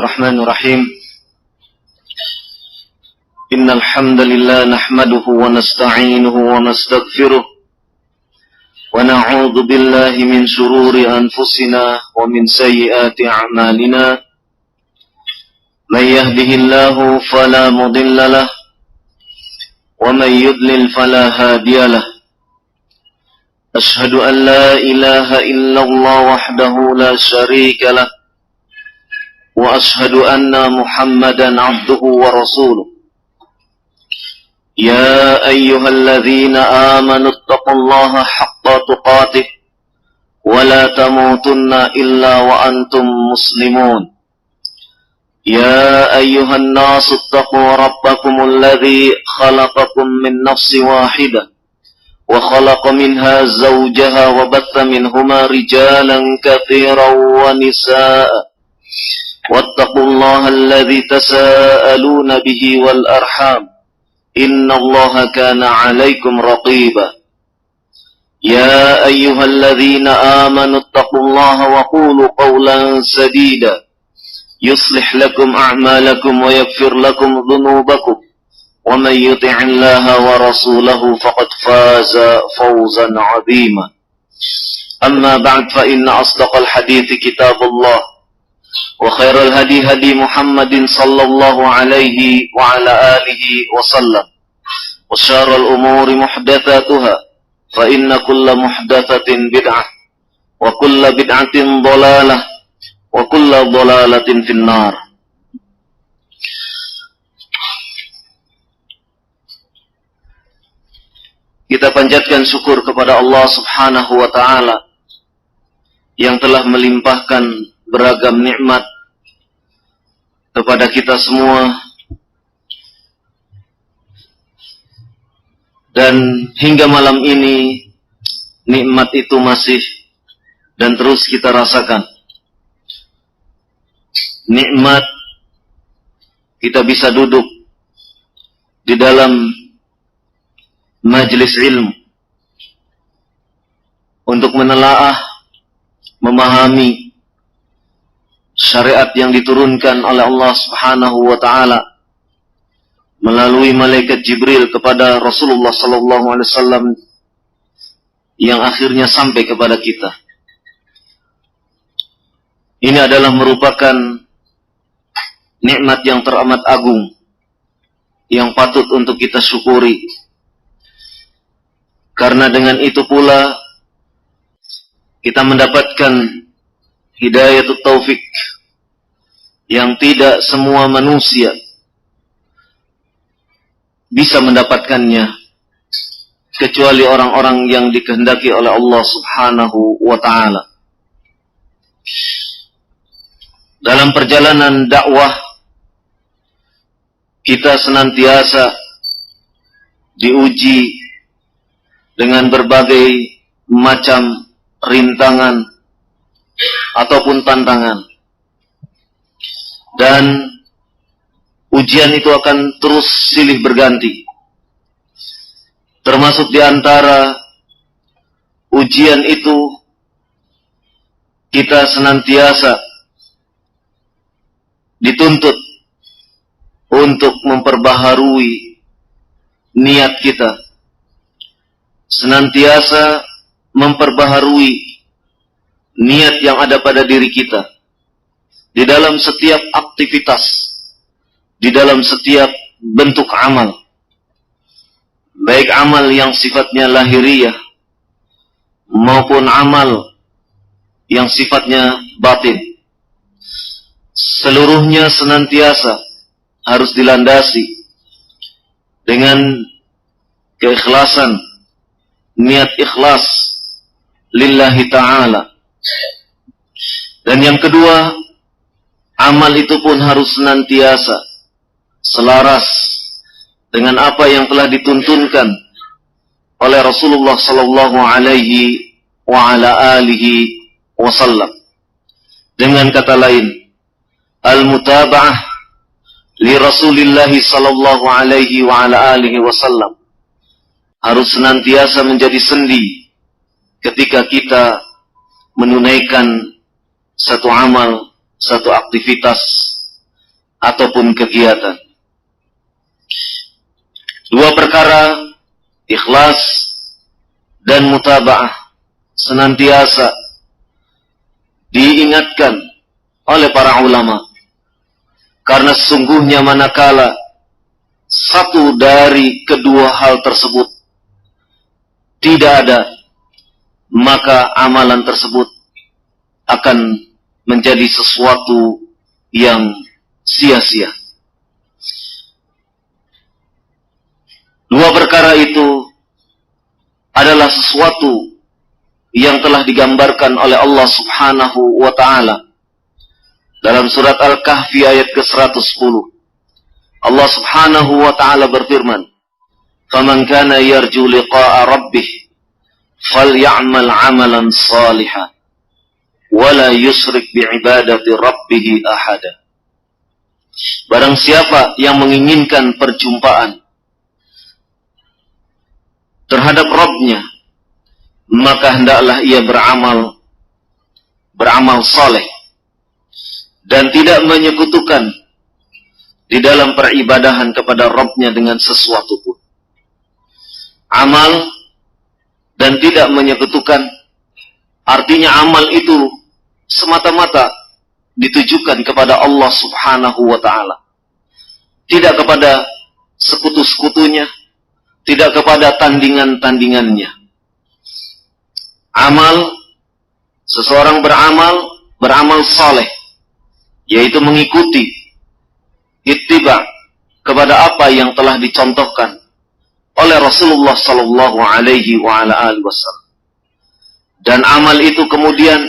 Bismillahirrahmanirrahim. Innal hamdalillah nahmaduhu wa nasta'inuhu wa nastaghfiruh wa na'udzu billahi min shururi anfusina wa min sayyiati a'malina. May yahdihillahu fala mudilla lahu wa may yudlil fala hadiya lahu. Ashhadu an la ilaha illallah wahdahu la syarika lahu wa ashhadu anna Muhammadan abduhu wa rasuluh. Ya ayyuhalladzina amanu taqullaha haqqa tuqatih wa la tamutunna illa wa antum muslimun. Ya ayyuhan nasu taqu rabbakumul ladzi khalaqakum min nafsin wahidah wa khalaqa minha zawjaha wa batha minhuma rijalan katsiran wa nisaa'a. واتقوا الله الذي تساءلون به والأرحام إن الله كان عليكم رقيبا يا أيها الذين آمنوا اتقوا الله وقولوا قولا سديدا يصلح لكم أعمالكم ويغفر لكم ذنوبكم ومن يطع الله ورسوله فقد فاز فوزا عظيما أما بعد فإن أصدق الحديث كتاب الله وخير الهدي هدي محمد صلى الله عليه وعلى آله وسلم وشر الأمور محدثاتها فإن كل محدثة بدعة وكل بدعة ضلالة وكل ضلالة في النار. Kita panjatkan syukur kepada Allah Subhanahu wa Ta'ala yang telah melimpahkan beragam nikmat kepada kita semua, dan hingga malam ini nikmat itu masih dan terus kita rasakan. Nikmat kita bisa duduk di dalam majelis ilmu untuk menelaah, memahami syariat yang diturunkan oleh Allah Subhanahu wa Ta'ala melalui malaikat Jibril kepada Rasulullah sallallahu alaihi wasallam yang akhirnya sampai kepada kita. Ini adalah merupakan nikmat yang teramat agung yang patut untuk kita syukuri. Karena dengan itu pula kita mendapatkan Hidayatul Taufik yang tidak semua manusia bisa mendapatkannya kecuali orang-orang yang dikehendaki oleh Allah Subhanahu wa Ta'ala. Dalam perjalanan dakwah kita senantiasa diuji dengan berbagai macam rintangan ataupun tantangan, dan ujian itu akan terus silih berganti. Termasuk di antara ujian itu kita senantiasa dituntut untuk memperbaharui niat kita, senantiasa memperbaharui niat yang ada pada diri kita di dalam setiap aktivitas, di dalam setiap bentuk amal, baik amal yang sifatnya lahiriah maupun amal yang sifatnya batin. Seluruhnya senantiasa harus dilandasi dengan keikhlasan, niat ikhlas lillahi ta'ala. Dan yang kedua, amal itu pun harus senantiasa selaras dengan apa yang telah dituntunkan oleh Rasulullah sallallahu alaihi wa ala alihi wasallam. Dengan kata lain, al-mutaba'ah li Rasulillah sallallahu alaihi wa ala alihi wasallam harus senantiasa menjadi sendi ketika kita menunaikan satu amal, satu aktivitas ataupun kegiatan. Dua perkara, ikhlas dan mutaba'ah, senantiasa diingatkan oleh para ulama. Karena sesungguhnya manakala satu dari kedua hal tersebut tidak ada, maka amalan tersebut akan menjadi sesuatu yang sia-sia. Dua perkara itu adalah sesuatu yang telah digambarkan oleh Allah Subhanahu wa ta'ala dalam surat Al-Kahfi ayat ke-110. Allah Subhanahu wa ta'ala berfirman, "Faman kana yarju liqa'a rabbih faly'amal 'amalan shalihan wa la yusyrik bi'ibadati rabbih ahada." Barang siapa yang menginginkan perjumpaan terhadap Rabb-Nya, maka hendaklah ia beramal saleh dan tidak menyekutukan di dalam peribadahan kepada Rabb-Nya dengan sesuatu pun. Amal dan tidak menyekutukan artinya amal itu semata-mata ditujukan kepada Allah Subhanahu wa ta'ala, tidak kepada sekutu-sekutunya, tidak kepada tandingan-tandingannya. Amal, seseorang beramal saleh, yaitu mengikuti, ittiba kepada apa yang telah dicontohkan oleh Rasulullah sallallahu alaihi wasallam. Dan amal itu kemudian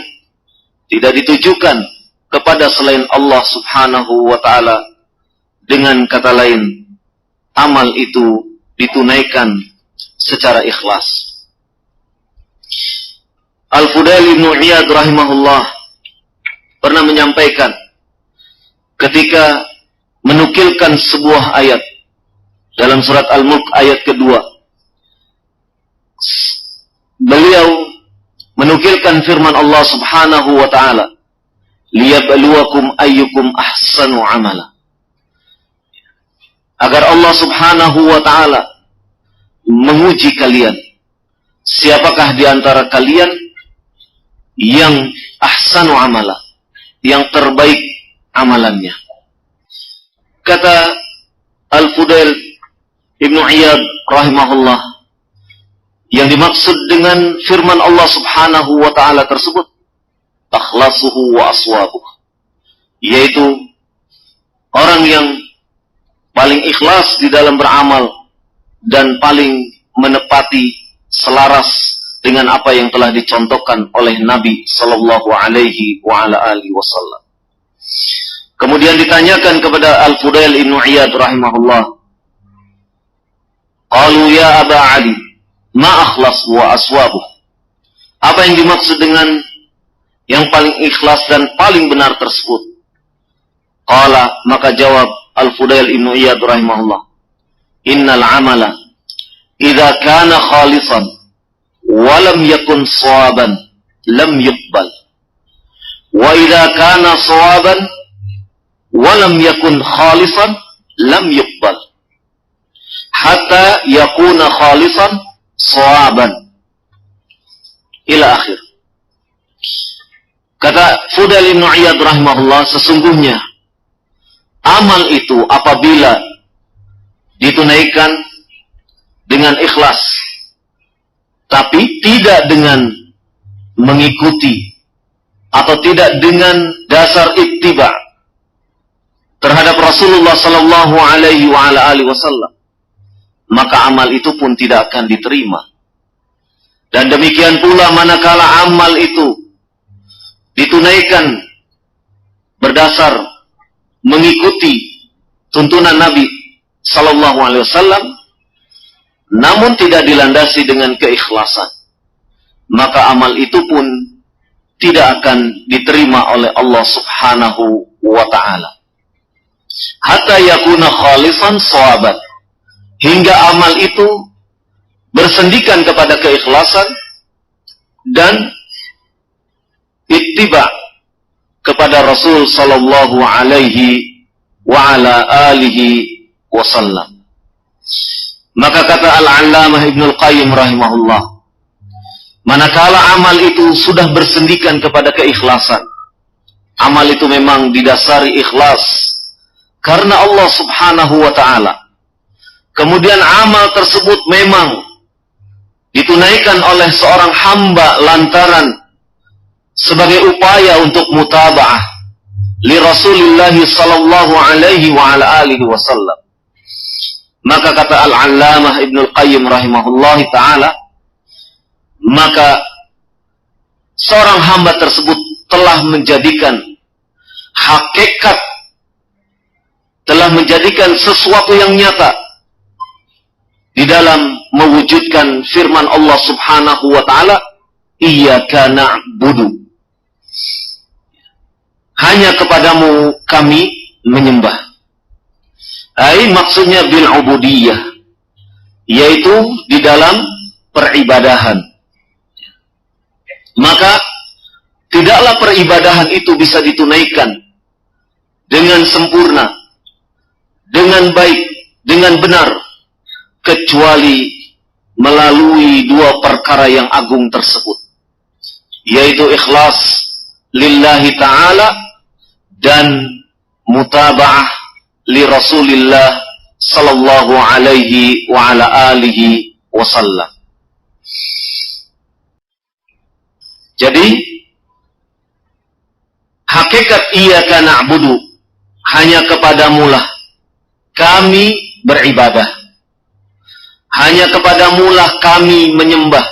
tidak ditujukan kepada selain Allah Subhanahu wa ta'ala. Dengan kata lain, amal itu ditunaikan secara ikhlas. Al-Fudail bin Iyad rahimahullah pernah menyampaikan ketika menukilkan sebuah ayat dalam surat Al-Mulk ayat kedua. Beliau menukilkan firman Allah Subhanahu wa ta'ala, "Liyabluwakum ayyukum ahsanu amala." Agar Allah Subhanahu wa ta'ala menguji kalian, siapakah di antara kalian yang ahsanu amala, yang terbaik amalannya. Kata Al-Fudail Ibnu Iyad rahimahullah, yang dimaksud dengan firman Allah Subhanahu wa ta'ala tersebut akhlasuhu wa aswabuh, yaitu orang yang paling ikhlas di dalam beramal dan paling menepati selaras dengan apa yang telah dicontohkan oleh Nabi sallallahu alaihi wasallam. Kemudian ditanyakan kepada Al-Fudail Ibnu Iyad rahimahullah, qalu ya Aba Ali, ma akhlas wa aswabuh? Apa yang dimaksud dengan yang paling ikhlas dan paling benar tersebut? Qala, maka jawab Al-Fudail Ibnu Iyad rahimahullah, innal amala idza kana khalisan wa lam yakun shawaban lam yuqbal, wa idza kana shawaban wa lam yakun khalisan lam yuqbal, hatta yakuna khalisan shawaban, ila akhir. Kata Fudail Ibnu Iyad rahimahullah, sesungguhnya amal itu apabila ditunaikan dengan ikhlas, tapi tidak dengan mengikuti atau tidak dengan dasar ittiba terhadap Rasulullah sallallahu alaihi wasallam, maka amal itu pun tidak akan diterima. Dan demikian pula manakala amal itu ditunaikan berdasar mengikuti tuntunan Nabi sallallahu alaihi wasallam, namun tidak dilandasi dengan keikhlasan, maka amal itu pun tidak akan diterima oleh Allah Subhanahu wa ta'ala. Hatta yakuna khalisan shawaban, hingga amal itu bersendikan kepada keikhlasan dan ittiba kepada Rasul sallallahu alaihi wa ala alihi wasallam. Maka kata Al-Allamah Ibnul Qayyim rahimahullah, manakala amal itu sudah bersendikan kepada keikhlasan, amal itu memang didasari ikhlas karena Allah subhanahu wa ta'ala, kemudian amal tersebut memang ditunaikan oleh seorang hamba lantaran sebagai upaya untuk mutaba'ah li Rasulillah sallallahu alaihi wa ala alihi wasallam. Maka kata Al-Allamah Ibnul Qayyim rahimahullah ta'ala, maka seorang hamba tersebut telah menjadikan hakikat, telah menjadikan sesuatu yang nyata di dalam mewujudkan firman Allah subhanahu wa ta'ala, iyyaka na'budu, hanya kepadamu kami menyembah. Maksudnya bil ubudiyah, yaitu di dalam peribadahan. Maka tidaklah peribadahan itu bisa ditunaikan dengan sempurna, dengan baik, dengan benar, kecuali melalui dua perkara yang agung tersebut, yaitu ikhlas lillahi ta'ala dan mutaba'ah li Rasulillah sallallahu alaihi wa ala alihi wasallam. Jadi hakikat iyyaka na'budu, hanya kepadamulah kami beribadah, hanya kepadamulah kami menyembah.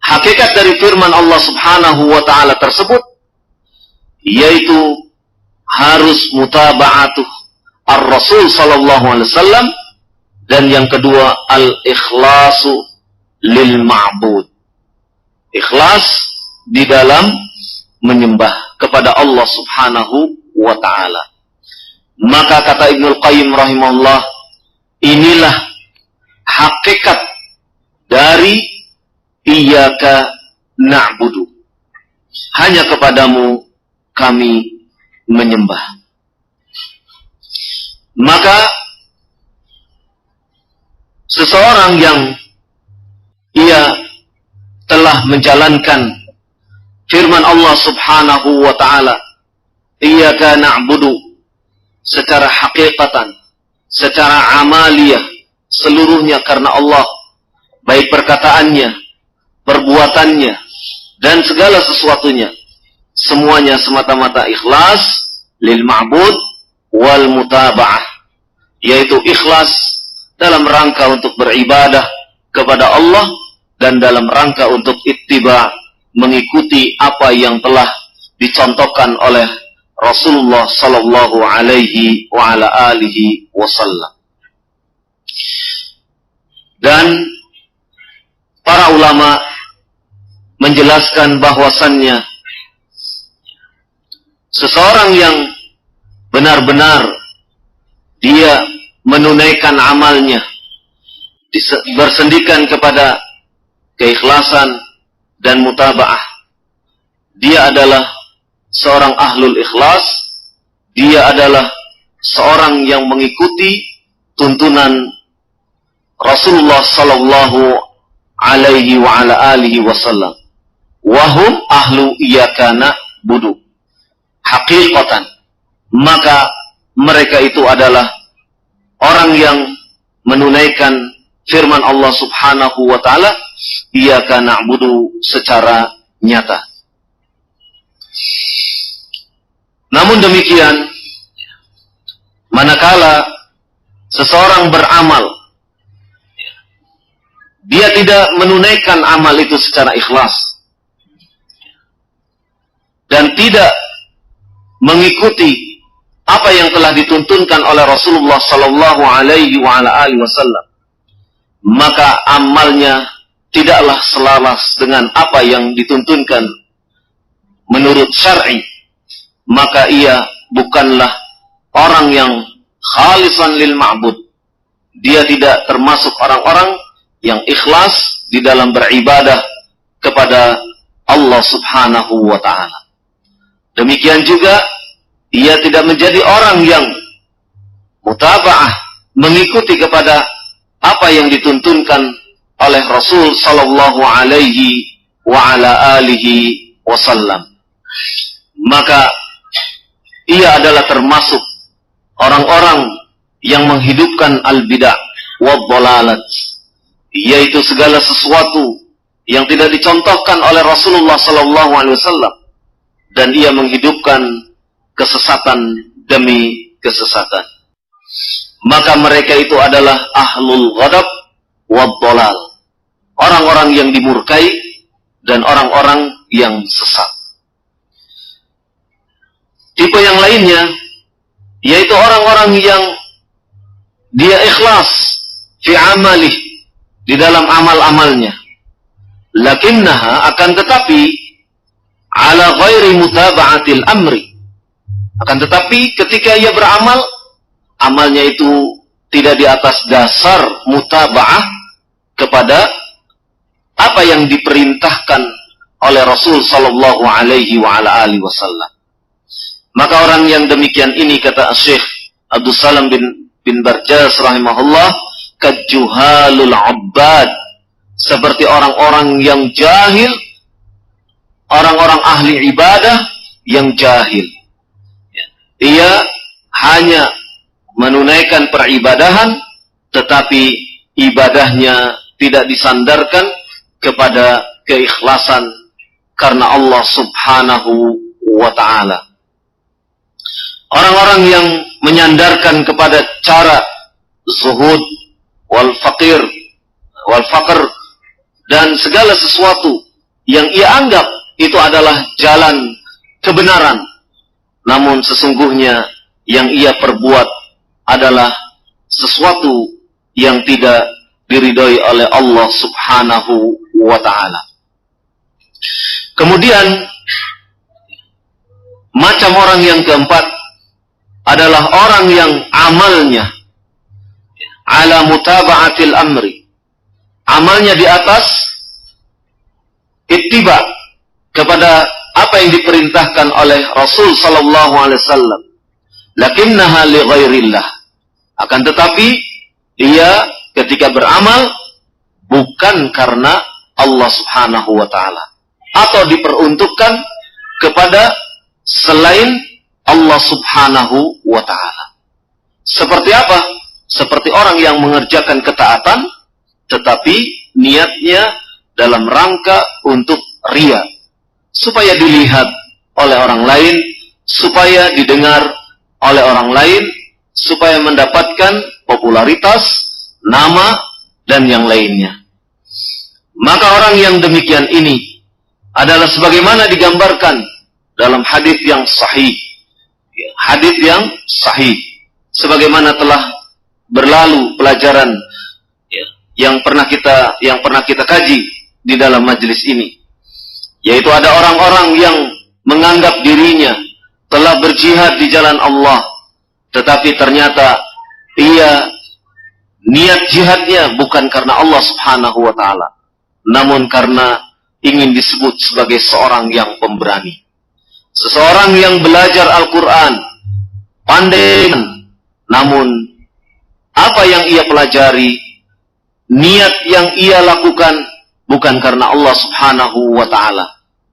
Hakikat dari firman Allah subhanahu wa ta'ala tersebut yaitu harus mutaba'atuh ar-Rasul sallallahu alaihi wasallam, dan yang kedua al-ikhlasu lil ma'bud, ikhlas di dalam menyembah kepada Allah subhanahu wa ta'ala. Maka kata Ibnul Qayyim rahimahullah, inilah hakikat dari iyyaka na'budu, hanya kepadamu kami menyembah. Maka seseorang yang ia telah menjalankan firman Allah subhanahu wa ta'ala, iyyaka na'budu, secara hakikatan, secara amaliyah, seluruhnya karena Allah, baik perkataannya, perbuatannya, dan segala sesuatunya, semuanya semata-mata ikhlas lil ma'bud wal mutaba'ah, yaitu ikhlas dalam rangka untuk beribadah kepada Allah dan dalam rangka untuk ittiba, mengikuti apa yang telah dicontohkan oleh Rasulullah sallallahu alaihi wa ala alihi wasallam. Dan para ulama menjelaskan bahwasannya seseorang yang benar-benar dia menunaikan amalnya bersendikan kepada keikhlasan dan mutaba'ah, dia adalah seorang ahlul ikhlas, dia adalah seorang yang mengikuti tuntunan Rasulullah sallallahu alaihi wa ala alihi wasallam. Wahum ahlu iyyaka na'budu haqiqatan, maka mereka itu adalah orang yang menunaikan firman Allah subhanahu wa ta'ala, iyyaka na'budu, secara nyata. Namun demikian, manakala seseorang beramal, dia tidak menunaikan amal itu secara ikhlas dan tidak mengikuti apa yang telah dituntunkan oleh Rasulullah sallallahu alaihi wa ala alihi wasallam, maka amalnya tidaklah selaras dengan apa yang dituntunkan menurut syar'i, maka ia bukanlah orang yang khalisan lil ma'bud. Dia tidak termasuk orang-orang yang ikhlas di dalam beribadah kepada Allah subhanahu wa ta'ala. Demikian juga ia tidak menjadi orang yang mutaba'ah, mengikuti kepada apa yang dituntunkan oleh Rasul sallallahu alaihi wa ala alihi wasallam. Maka ia adalah termasuk orang-orang yang menghidupkan al-bid'ah wa dhalalat, yaitu segala sesuatu yang tidak dicontohkan oleh Rasulullah sallallahu alaihi wasallam, dan ia menghidupkan kesesatan demi kesesatan. Maka mereka itu adalah ahlul ghadab wad dhalal, orang-orang yang dimurkai dan orang-orang yang sesat. Tipe yang lainnya yaitu orang-orang yang dia ikhlas fi amalih, di dalam amal-amalnya, lakinnaha, akan tetapi, ala ghairi mutaba'atil amri, akan tetapi ketika ia beramal, amalnya itu tidak di atas dasar mutaba'ah kepada apa yang diperintahkan oleh Rasul sallallahu alaihi wa ala alihi wasallam. Maka orang yang demikian ini, kata Syekh Abdul Salam bin Barjas rahimahullah, kajuhalul abbad, seperti orang-orang yang jahil, orang-orang ahli ibadah yang jahil. Ia hanya menunaikan peribadahan, tetapi ibadahnya tidak disandarkan kepada keikhlasan karena Allah subhanahu wa ta'ala. Orang-orang yang menyandarkan kepada cara zuhud wal faqir wal faqr dan segala sesuatu yang ia anggap itu adalah jalan kebenaran, namun sesungguhnya yang ia perbuat adalah sesuatu yang tidak diridhoi oleh Allah subhanahu wa ta'ala. Kemudian macam orang yang keempat adalah orang yang amalnya ala mutaba'atil amri, amalnya di atas ittiba kepada apa yang diperintahkan oleh Rasul sallallahu alaihi wasallam, lakinnaha li ghairillah, akan tetapi ia ketika beramal bukan karena Allah subhanahu wa ta'ala, atau diperuntukkan kepada selain Allah subhanahu wa ta'ala. Seperti apa? Seperti orang yang mengerjakan ketaatan, tetapi niatnya dalam rangka untuk riya, supaya dilihat oleh orang lain, supaya didengar oleh orang lain, supaya mendapatkan popularitas, nama, dan yang lainnya. Maka orang yang demikian ini adalah sebagaimana digambarkan dalam hadis yang sahih. Hadis yang sahih, sebagaimana telah berlalu pelajaran yang pernah kita kaji di dalam majelis ini, yaitu ada orang-orang yang menganggap dirinya telah berjihad di jalan Allah, tetapi ternyata ia niat jihadnya bukan karena Allah subhanahu wa ta'ala, namun karena ingin disebut sebagai seorang yang pemberani. Seseorang yang belajar Al-Quran, pandai, namun apa yang ia pelajari, niat yang ia lakukan bukan karena Allah subhanahu wa ta'ala,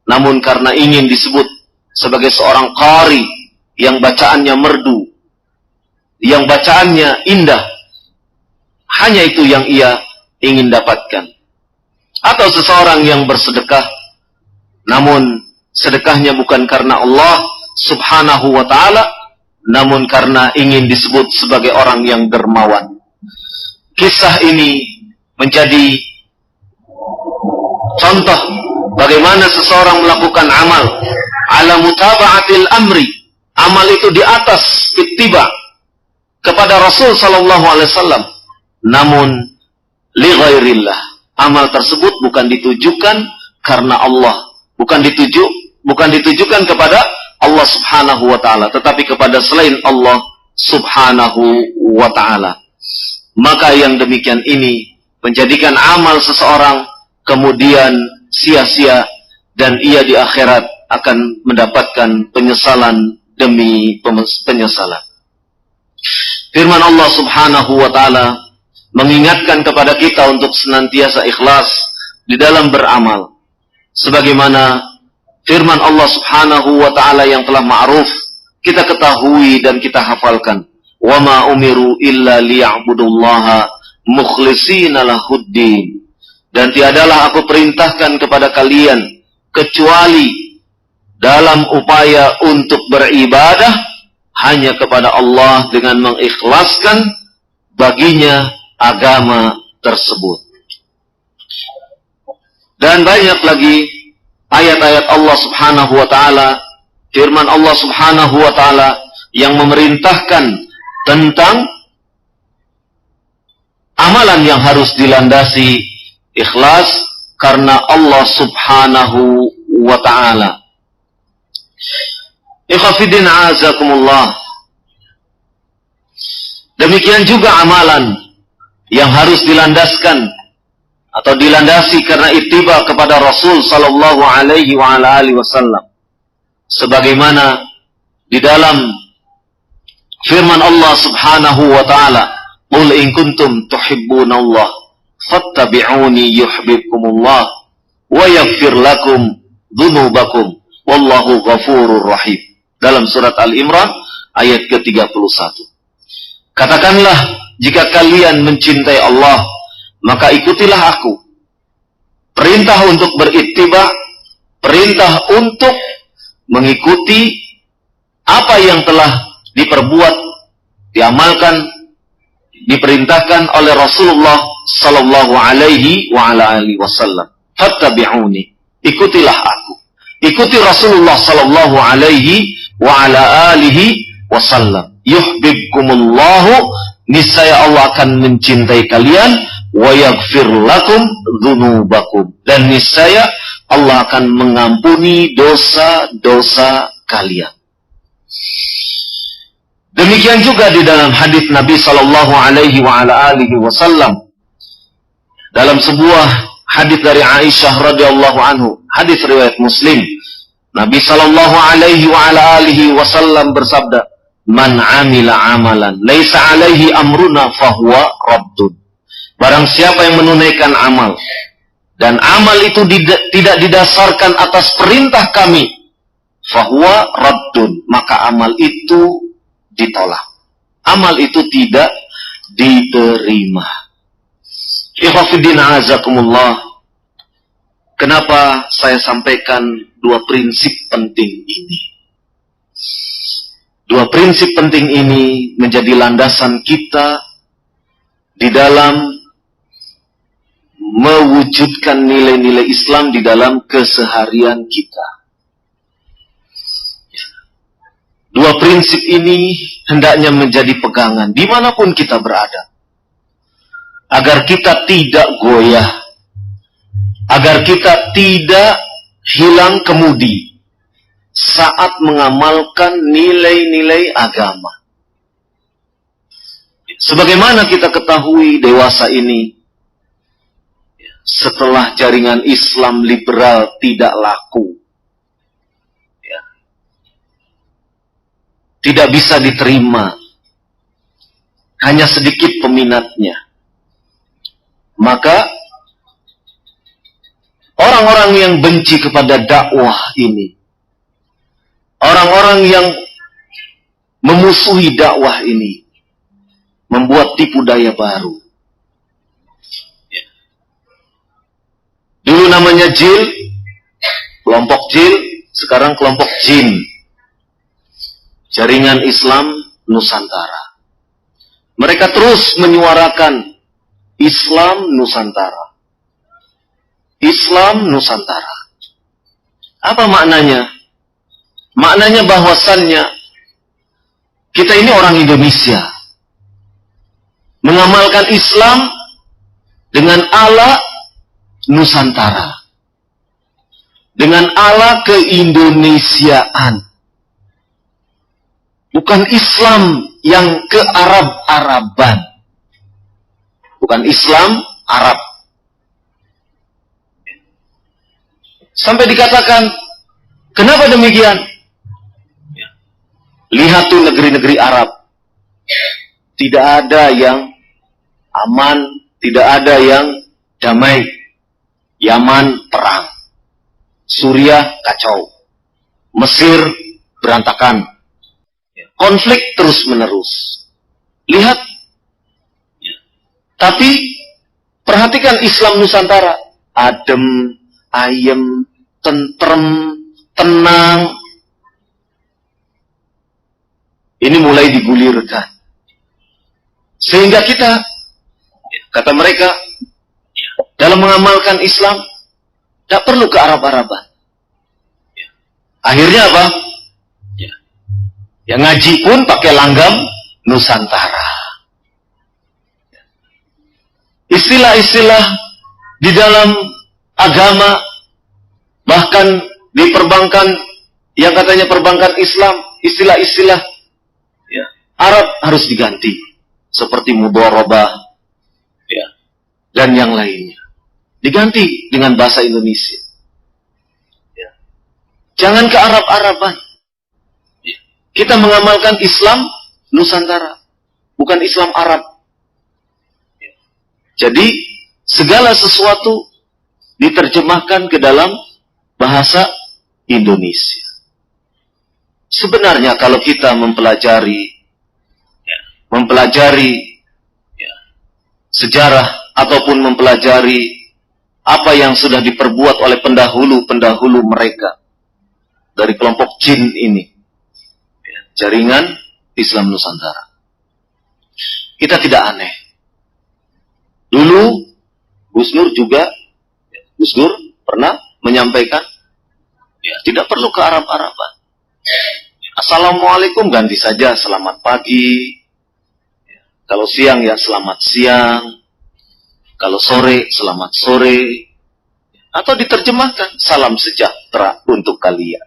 namun karena ingin disebut sebagai seorang qari yang bacaannya merdu, yang bacaannya indah. Hanya itu yang ia ingin dapatkan. Atau seseorang yang bersedekah, namun sedekahnya bukan karena Allah subhanahu wa ta'ala, namun karena ingin disebut sebagai orang yang dermawan. Kisah ini menjadi contoh bagaimana seseorang melakukan amal ala mutaba'atil amri, amal itu di atas ittiba kepada Rasul sallallahu alaihi wasallam, namun li ghairillah, amal tersebut bukan ditujukan karena Allah, bukan ditujukan kepada Allah subhanahu wa ta'ala, tetapi kepada selain Allah subhanahu wa ta'ala. Maka yang demikian ini menjadikan amal seseorang kemudian sia-sia, dan ia di akhirat akan mendapatkan penyesalan demi penyesalan. firman Allah Subhanahu wa taala mengingatkan kepada kita untuk senantiasa ikhlas di dalam beramal. Sebagaimana firman Allah Subhanahu wa taala yang telah ma'ruf, kita ketahui dan kita hafalkan. Wa ma umiru illa liya'budullaha mukhlishina lahuddin. Dan tiadalah aku perintahkan kepada kalian kecuali dalam upaya untuk beribadah hanya kepada Allah dengan mengikhlaskan baginya agama tersebut. Dan banyak lagi ayat-ayat Allah Subhanahu wa taala, firman Allah Subhanahu wa taala yang memerintahkan tentang amalan yang harus dilandasi ikhlas karena Allah Subhanahu wa ta'ala. Ikhwafidin azakumullah. Demikian juga amalan yang harus dilandaskan atau dilandasi karena ittiba kepada Rasul sallallahu alaihi wa ala alihi wasallam. Sebagaimana di dalam firman Allah Subhanahu wa ta'ala, "Qul in kuntum tuhibbunallah fattabi'uni yuhibbukumullah wa yaghfir lakum dzunubakum wallahu ghafurur rahim." Dalam surat Al-Imran ayat ke-31. Katakanlah, jika kalian mencintai Allah, maka ikutilah aku. Perintah untuk berittiba, perintah untuk mengikuti apa yang telah diperbuat, diamalkan, diperintahkan oleh Rasulullah sallallahu alaihi wa ala alihi wasallam. Fattabi'uni, ikutilah aku. Ikuti Rasulullah sallallahu alaihi wa ala alihi wasallam. Yuhibbukumullahu, niscaya Allah akan mencintai kalian, wa yaghfir lakum dzunubakum, dan niscaya Allah akan mengampuni dosa-dosa kalian. Demikian juga di dalam hadis Nabi sallallahu alaihi wa ala alihi wasallam, dalam sebuah hadis dari Aisyah radhiyallahu anhu, hadis riwayat Muslim, Nabi sallallahu alaihi wa ala alihi wasallam bersabda, "Man 'amila 'amalan laisa 'alaihi amruna fahuwa raddun." Barang siapa yang menunaikan amal dan amal itu tidak didasarkan atas perintah kami, fahuwa raddun, maka amal itu ditolak. Amal itu tidak diterima. Ikhwafidin azakumullah. Kenapa saya sampaikan dua prinsip penting ini? Dua prinsip penting ini menjadi landasan kita di dalam mewujudkan nilai-nilai Islam di dalam keseharian kita. Dua prinsip ini hendaknya menjadi pegangan dimanapun kita berada, agar kita tidak goyah, agar kita tidak hilang kemudi saat mengamalkan nilai-nilai agama. Sebagaimana kita ketahui, dewasa ini, setelah jaringan Islam liberal tidak laku, tidak bisa diterima, hanya sedikit peminatnya, maka orang-orang yang benci kepada dakwah ini, orang-orang yang memusuhi dakwah ini, membuat tipu daya baru. Dulu namanya JIL, kelompok JIL, sekarang kelompok JIN, Jaringan Islam Nusantara. Mereka terus menyuarakan Islam Nusantara. Islam Nusantara. Apa maknanya? Maknanya bahwasannya kita ini orang Indonesia, mengamalkan Islam dengan ala Nusantara, dengan ala keindonesiaan, bukan Islam yang ke Arab-Araban, bukan Islam Arab. Sampai dikatakan, kenapa demikian? Lihat tuh negeri-negeri Arab, tidak ada yang aman, tidak ada yang damai. Yaman perang, Suriah kacau, Mesir berantakan, konflik terus menerus. Lihat, tapi perhatikan Islam Nusantara, adem, ayem, tentrem, tenang. Ini mulai digulirkan. Sehingga kita, kata mereka, dalam mengamalkan Islam, tidak perlu ke Arab-Araban. Akhirnya apa? Yang ngaji pun pakai langgam Nusantara. Istilah-istilah di dalam agama, bahkan di perbankan, yang katanya perbankan Islam, istilah-istilah Arab harus diganti. Seperti mudharabah, dan yang lainnya. Diganti dengan bahasa Indonesia. Jangan ke Arab-Araban. Kita mengamalkan Islam Nusantara, bukan Islam Arab. Jadi, segala sesuatu diterjemahkan ke dalam bahasa Indonesia. Sebenarnya kalau kita mempelajari sejarah ataupun mempelajari apa yang sudah diperbuat oleh pendahulu-pendahulu mereka dari kelompok jin ini, jaringan Islam Nusantara, kita tidak aneh. Dulu Gus Nur pernah menyampaikan, tidak perlu ke Arab-Araban. Assalamualaikum ganti saja selamat pagi. Kalau siang ya selamat siang. Kalau sore selamat sore. Atau diterjemahkan salam sejahtera untuk kalian.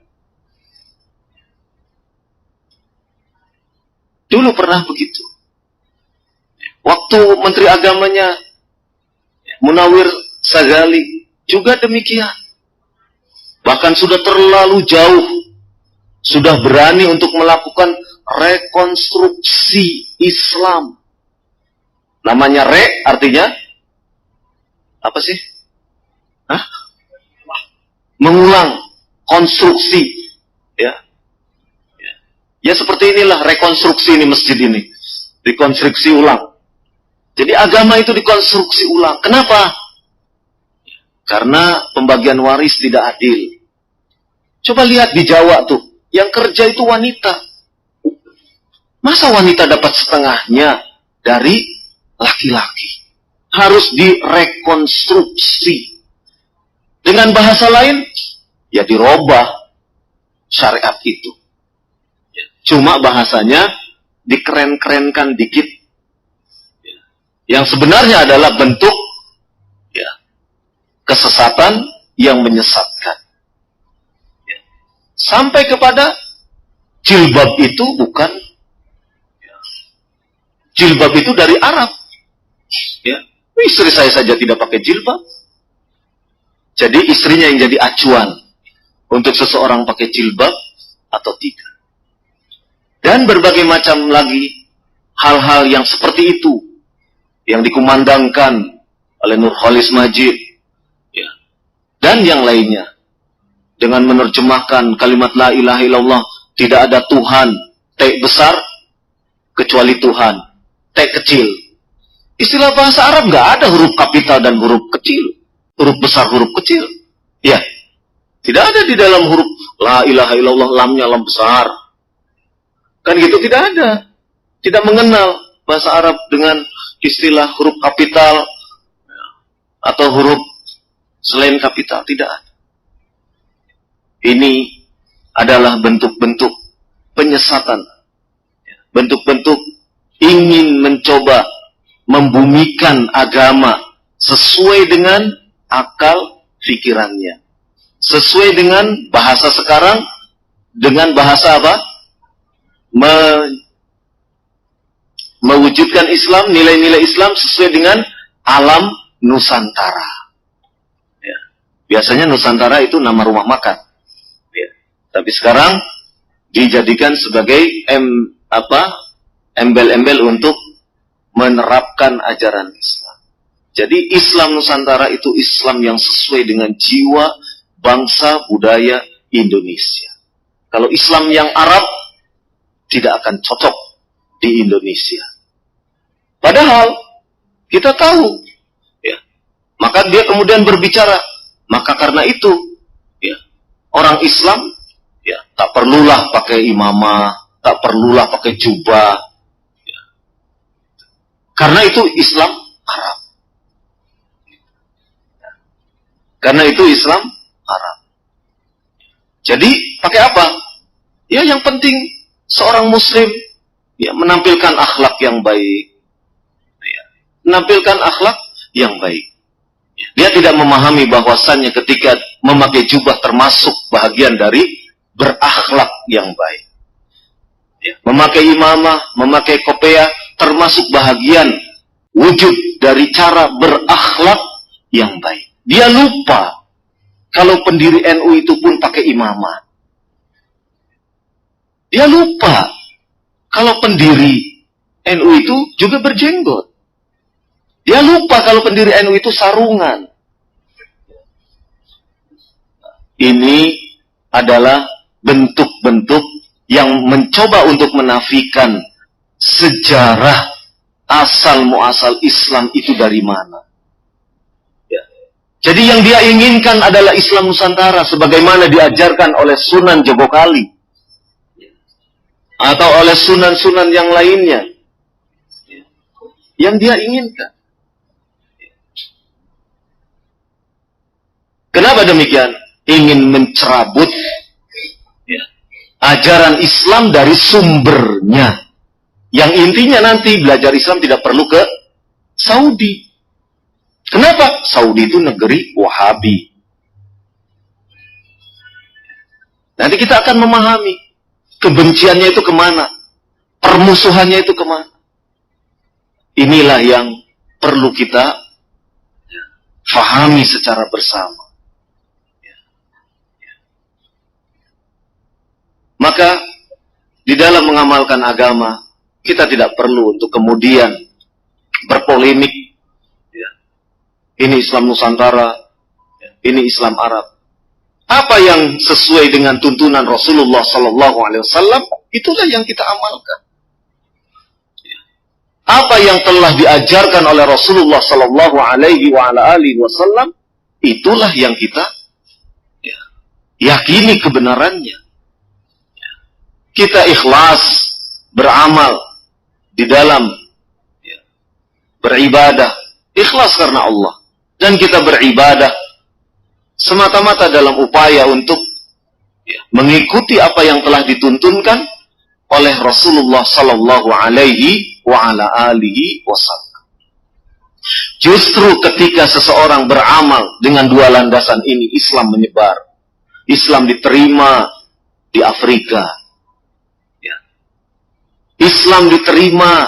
Dulu pernah begitu. Waktu Menteri Agamanya Munawir Sagali juga demikian. Bahkan sudah terlalu jauh. Sudah berani untuk melakukan rekonstruksi Islam. Namanya artinya apa sih? Mengulang, konstruksi. Ya seperti inilah rekonstruksi ini masjid ini. Rekonstruksi ulang. Jadi agama itu dikonstruksi ulang. Kenapa? Karena pembagian waris tidak adil. Coba lihat di Jawa tuh. Yang kerja itu wanita. Masa wanita dapat setengahnya dari laki-laki? Harus direkonstruksi. Dengan bahasa lain, ya dirubah syariat itu. Cuma bahasanya dikeren-kerenkan dikit. Yang sebenarnya adalah bentuk kesesatan yang menyesatkan. Sampai kepada jilbab itu bukan. Jilbab itu dari Arab. Istri saya saja tidak pakai jilbab. Jadi istrinya yang jadi acuan untuk seseorang pakai jilbab atau tidak. Dan berbagai macam lagi hal-hal yang seperti itu yang dikumandangkan oleh Nurholis Majid dan yang lainnya dengan menerjemahkan kalimat la ilaha illallah, tidak ada Tuhan T besar kecuali Tuhan T kecil. Istilah bahasa Arab nggak ada huruf kapital dan huruf kecil, huruf besar, huruf kecil. Ya, tidak ada di dalam huruf la ilaha illallah lamnya lam besar. Kan gitu, tidak ada. Tidak mengenal bahasa Arab dengan istilah huruf kapital atau huruf selain kapital, tidak ada. Ini adalah bentuk-bentuk penyesatan. Bentuk-bentuk ingin mencoba membumikan agama sesuai dengan akal pikirannya. Sesuai dengan bahasa sekarang, dengan bahasa apa? Mewujudkan Islam, nilai-nilai Islam sesuai dengan alam Nusantara. Biasanya Nusantara itu nama rumah makan. Tapi sekarang dijadikan sebagai embel-embel untuk menerapkan ajaran Islam. Jadi Islam Nusantara itu Islam yang sesuai dengan jiwa bangsa budaya Indonesia. Kalau Islam yang Arab tidak akan cocok di Indonesia. Padahal kita tahu, ya. Maka dia kemudian berbicara, maka karena itu, ya, orang Islam, ya, tak perlulah pakai imamah, tak perlulah pakai jubah, ya. Karena itu Islam Arab. Karena itu Islam Arab. Jadi pakai apa? Ya yang penting seorang Muslim ya menampilkan akhlak yang baik, ya, menampilkan akhlak yang baik. Dia tidak memahami bahwasannya ketika memakai jubah termasuk bahagian dari berakhlak yang baik. Ya, memakai imamah, memakai kopiah termasuk bahagian wujud dari cara berakhlak yang baik. Dia lupa kalau pendiri NU itu pun pakai imamah. Dia lupa kalau pendiri NU itu juga berjenggot. Dia lupa kalau pendiri NU itu sarungan. Ini adalah bentuk-bentuk yang mencoba untuk menafikan sejarah asal-muasal Islam itu dari mana. Jadi yang dia inginkan adalah Islam Nusantara sebagaimana diajarkan oleh Sunan Jogokali atau oleh sunan-sunan yang lainnya. Yang dia inginkan. Kenapa demikian? Ingin mencerabut ajaran Islam dari sumbernya. Yang intinya nanti belajar Islam tidak perlu ke Saudi. Kenapa? Saudi itu negeri Wahabi. Nanti kita akan memahami kebenciannya itu kemana, permusuhannya itu kemana. Inilah yang perlu kita fahami secara bersama. Maka di dalam mengamalkan agama kita tidak perlu untuk kemudian berpolemik. Ini Islam Nusantara, ini Islam Arab. Apa yang sesuai dengan tuntunan Rasulullah Sallallahu Alaihi Wasallam, itulah yang kita amalkan. Apa yang telah diajarkan oleh Rasulullah Sallallahu Alaihi Wasallam, itulah yang kita yakini kebenarannya. Kita ikhlas beramal di dalam beribadah, ikhlas karena Allah. Dan kita beribadah semata-mata dalam upaya untuk mengikuti apa yang telah dituntunkan oleh Rasulullah Sallallahu Alaihi Wasallam. Justru ketika seseorang beramal dengan dua landasan ini, Islam menyebar. Islam diterima di Afrika. Islam diterima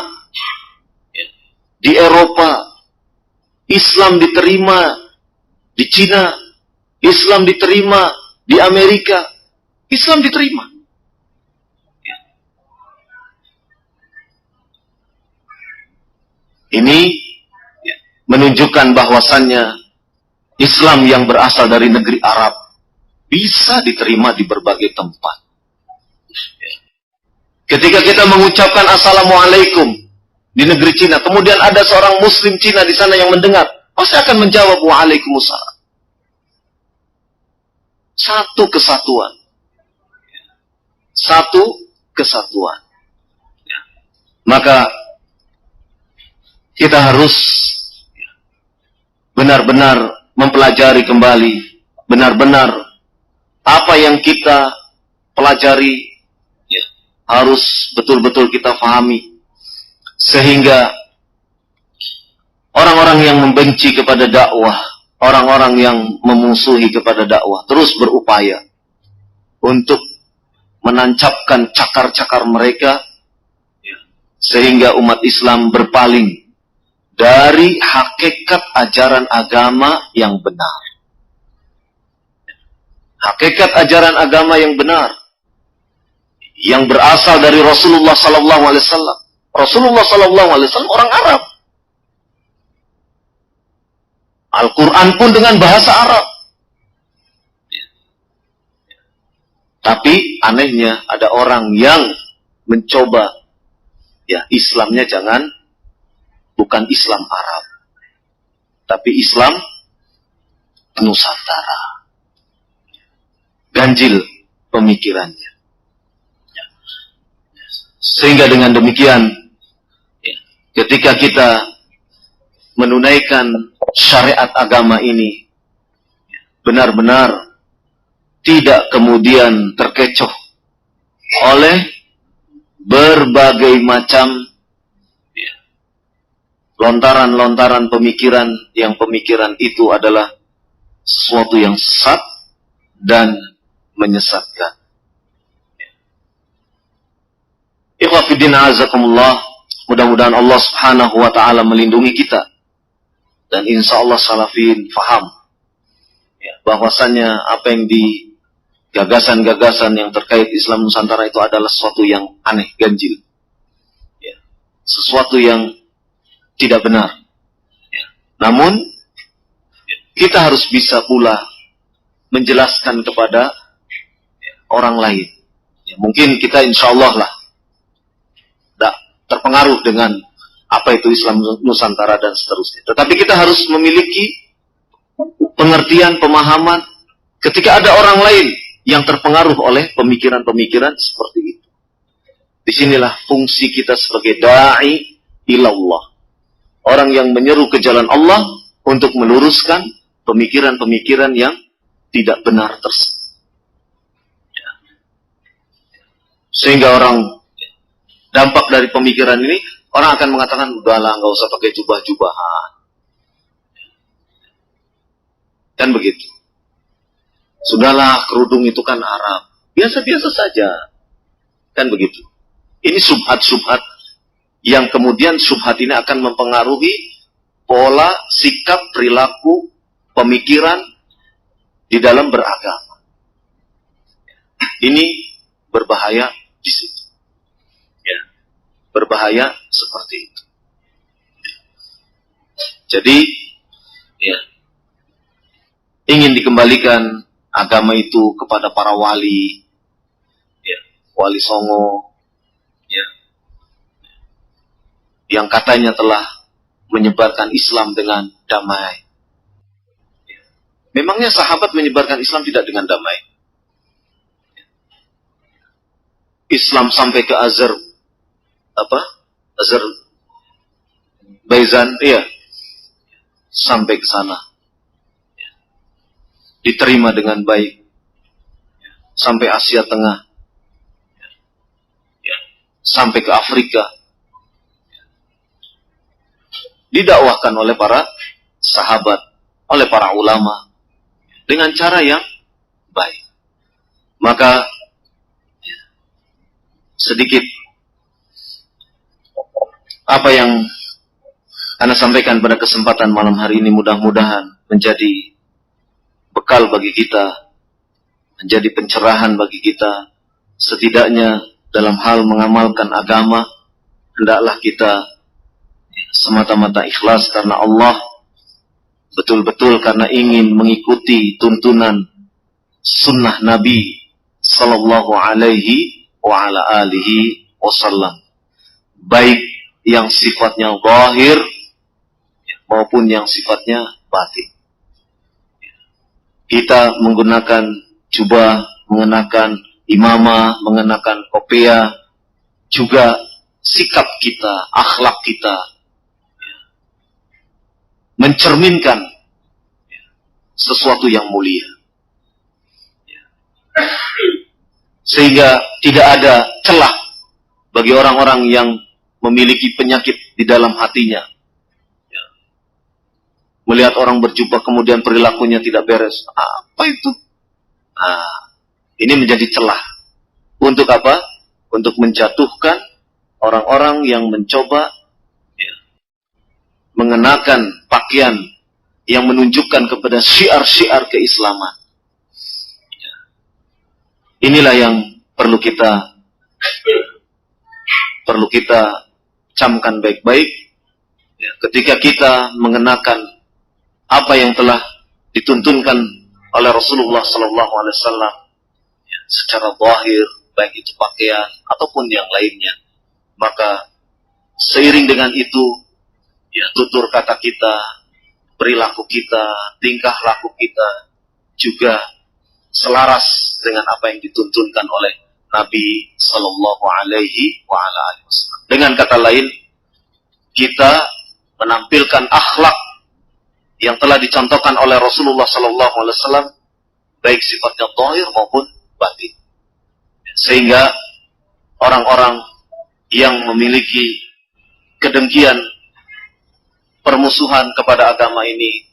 di Eropa. Islam diterima di Cina, Islam diterima di Amerika, Islam diterima. Ini menunjukkan bahwasannya Islam yang berasal dari negeri Arab bisa diterima di berbagai tempat. Ketika kita mengucapkan Assalamualaikum di negeri Cina, kemudian ada seorang Muslim Cina di sana yang mendengar, pasti akan menjawab Waalaikumsalam. Satu kesatuan. Satu kesatuan. Maka kita harus benar-benar mempelajari kembali, benar-benar apa yang kita pelajari harus betul-betul kita fahami. Sehingga orang-orang yang membenci kepada dakwah, orang-orang yang memusuhi kepada dakwah terus berupaya untuk menancapkan cakar-cakar mereka sehingga umat Islam berpaling dari hakikat ajaran agama yang benar. Hakikat ajaran agama yang benar yang berasal dari Rasulullah Sallallahu Alaihi Wasallam. Rasulullah Sallallahu Alaihi Wasallam orang Arab. Al-Quran pun dengan bahasa Arab. Tapi anehnya ada orang yang mencoba, ya Islamnya bukan Islam Arab, tapi Islam Nusantara. Ganjil pemikirannya. Sehingga dengan demikian, ketika kita menunaikan syariat agama ini, benar-benar tidak kemudian terkecoh oleh berbagai macam lontaran-lontaran pemikiran, yang pemikiran itu adalah sesuatu yang sesat dan menyesatkan. Ikhwah fiddin azakumullah, mudah-mudahan Allah Subhanahu wa taala melindungi kita, dan insya Allah salafin faham bahwasannya apa yang di gagasan-gagasan yang terkait Islam Nusantara itu adalah sesuatu yang aneh, ganjil, sesuatu yang tidak benar. Namun kita harus bisa pula menjelaskan kepada orang lain. Mungkin kita insya Allah lah tidak terpengaruh dengan apa itu Islam Nusantara dan seterusnya. Tetapi kita harus memiliki pengertian, pemahaman ketika ada orang lain yang terpengaruh oleh pemikiran-pemikiran seperti itu. Disinilah fungsi kita sebagai da'i ilallah, orang yang menyeru ke jalan Allah untuk meluruskan pemikiran-pemikiran yang tidak benar tersebut. Sehingga dampak dari pemikiran ini, orang akan mengatakan, udahlah, nggak usah pakai jubah-jubahan. Kan begitu. Sudahlah, kerudung itu kan Arab. Biasa-biasa saja. Kan begitu. Ini subhat-subhat yang kemudian subhat ini akan mempengaruhi pola, sikap, perilaku, pemikiran di dalam beragama. Ini berbahaya di situ. Ya. Berbahaya seperti itu. Jadi, ya, ingin dikembalikan agama itu kepada para wali, ya, wali Songo, ya, yang katanya telah menyebarkan Islam dengan damai. Ya. Memangnya sahabat menyebarkan Islam tidak dengan damai? Islam sampai ke Azerbaijan, iya, sampai ke sana. Diterima dengan baik sampai Asia Tengah, sampai ke Afrika, didakwahkan oleh para sahabat, oleh para ulama dengan cara yang baik. Maka sedikit apa yang Anda sampaikan pada kesempatan malam hari ini mudah-mudahan menjadi bekal bagi kita, menjadi pencerahan bagi kita. Setidaknya dalam hal mengamalkan agama, hendaklah kita semata-mata ikhlas karena Allah, betul-betul karena ingin mengikuti tuntunan sunnah Nabi sallallahu alaihi wa ala alihi wasallam, baik yang sifatnya zahir maupun yang sifatnya batin. Kita menggunakan jubah, mengenakan imamah, mengenakan kopiah, juga sikap kita, akhlak kita mencerminkan sesuatu yang mulia, sehingga tidak ada celah bagi orang-orang yang memiliki penyakit di dalam hatinya. Melihat orang berjubah kemudian perilakunya tidak beres. Apa itu? Ini menjadi celah. Untuk apa? Untuk menjatuhkan orang-orang yang mencoba mengenakan pakaian yang menunjukkan kepada syiar-syiar keislaman. Inilah yang perlu kita camkan baik-baik. Ketika kita mengenakan apa yang telah dituntunkan oleh Rasulullah sallallahu alaihi wasallam secara zahir, baik itu pakaian ataupun yang lainnya. Maka seiring dengan itu, ya, tutur kata kita, perilaku kita, tingkah laku kita juga selaras dengan apa yang dituntunkan oleh Nabi sallallahu alaihi wasallam. Dengan kata lain, kita menampilkan akhlak yang telah dicontohkan oleh Rasulullah sallallahu alaihi wasallam, baik sifatnya zahir maupun batin. Sehingga orang-orang yang memiliki kedengkian, permusuhan kepada agama ini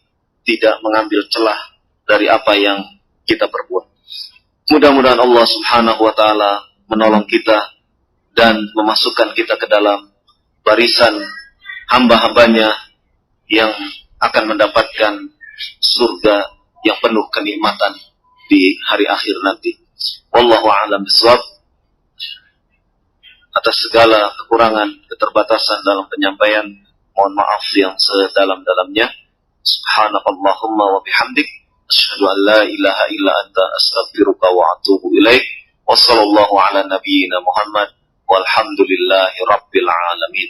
tidak mengambil celah dari apa yang kita perbuat. Mudah-mudahan Allah Subhanahu wa taala menolong kita dan memasukkan kita ke dalam barisan hamba-hambanya yang akan mendapatkan surga yang penuh kenikmatan di hari akhir nanti. Wallahu a'lam bishawab. Atas segala kekurangan, keterbatasan dalam penyampaian, mohon maaf yang sedalam-dalamnya. Subhanakallahumma wa bihamdik, asyhadu an la ilaha illa anta, astaghfiruka wa atubu ilaik. Wassallallahu ala nabiyyina Muhammad walhamdulillahi rabbil alamin.